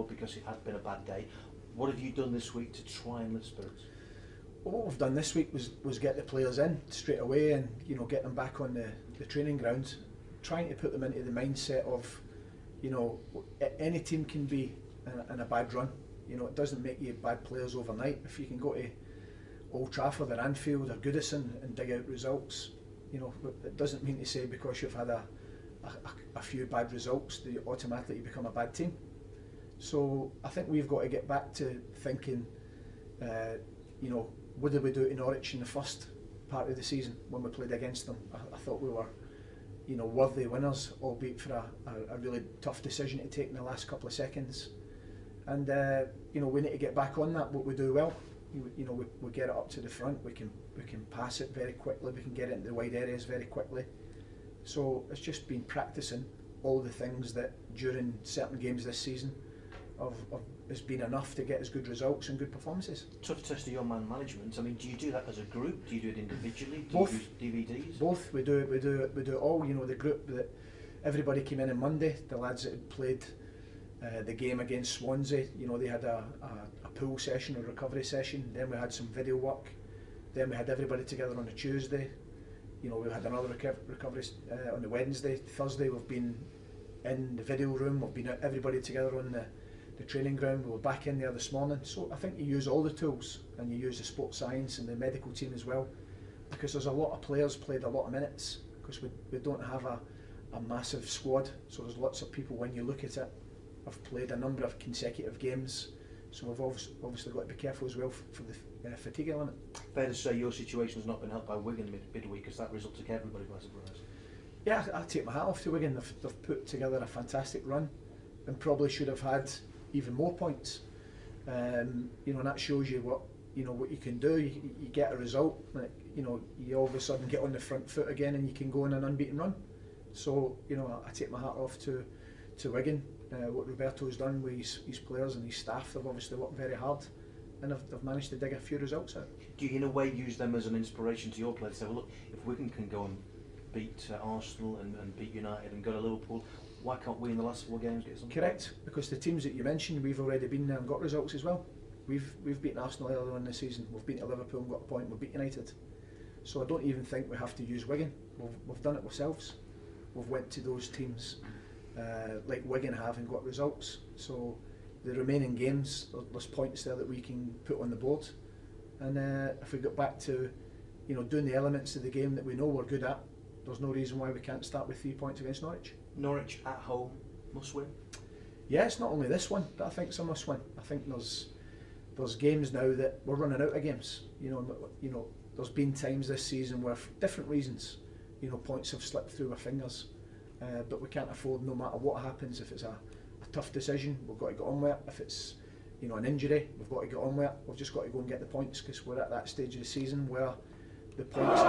because it had been a bad day. What have you done this week to try and lift spirits? Well, what we've done this week was get the players in straight away and get them back on the training ground, trying to put them into the mindset of any team can be in a bad run. It doesn't make you bad players overnight. If you can go to Old Trafford or Anfield or Goodison and dig out results, it doesn't mean to say because you've had a few bad results that you automatically become a bad team. So I think we've got to get back to thinking, what did we do to Norwich in the first part of the season when we played against them? I thought we were worthy winners, albeit for a really tough decision to take in the last couple of seconds. And we need to get back on that. What we do well, we get it up to the front. We can pass it very quickly. We can get it into the wide areas very quickly. So it's just been practicing all the things that during certain games this season has been enough to get us good results and good performances. Tough test of your man management. I mean, do you do that as a group? Do you do it individually? Do Both. you use DVDs? Both. We do it all. The group that everybody came in on Monday, the lads that had played the game against Swansea, they had a pool session, a recovery session. Then we had some video work. Then we had everybody together on a Tuesday. We had another recovery on the Wednesday. Thursday we've been in the video room. We've been everybody together on the training ground. We were back in there this morning. So I think you use all the tools, and you use the sports science and the medical team as well, because there's a lot of players played a lot of minutes, because we don't have a massive squad. So there's lots of people, when you look at it, have played a number of consecutive games. So we've obviously got to be careful as well for the fatigue element. Fair to say your situation has not been helped by Wigan midweek, as that result took everybody by surprise. Yeah, I take my hat off to Wigan. They've put together a fantastic run and probably should have had even more points. And that shows you what you can do. You get a result, you all of a sudden get on the front foot again, and you can go on an unbeaten run. So I take my hat off to Wigan. What Roberto's done with his players and his staff, they've obviously worked very hard, and they've managed to dig a few results out. Do you in a way use them as an inspiration to your players? Say, well, look, if Wigan can go and beat Arsenal and beat United and go to Liverpool, why can't we in the last 4 games get something? Correct, because the teams that you mentioned, we've already been there and got results as well. We've beaten Arsenal earlier on this season, we've beaten Liverpool and got a point, we've beat United. So I don't even think we have to use Wigan. We've done it ourselves. We've went to those teams like Wigan have and got results. So the remaining games, there's points there that we can put on the board. And if we get back to doing the elements of the game that we know we're good at, there's no reason why we can't start with 3 points against Norwich. Norwich at home, must win? Yeah, it's not only this one that I think it's a must win. I think there's games now that we're running out of games. There's been times this season where, for different reasons, points have slipped through our fingers. But we can't afford, no matter what happens. If it's a tough decision, we've got to get on with it. If it's an injury, we've got to get on with it. We've just got to go and get the points, because we're at that stage of the season where the points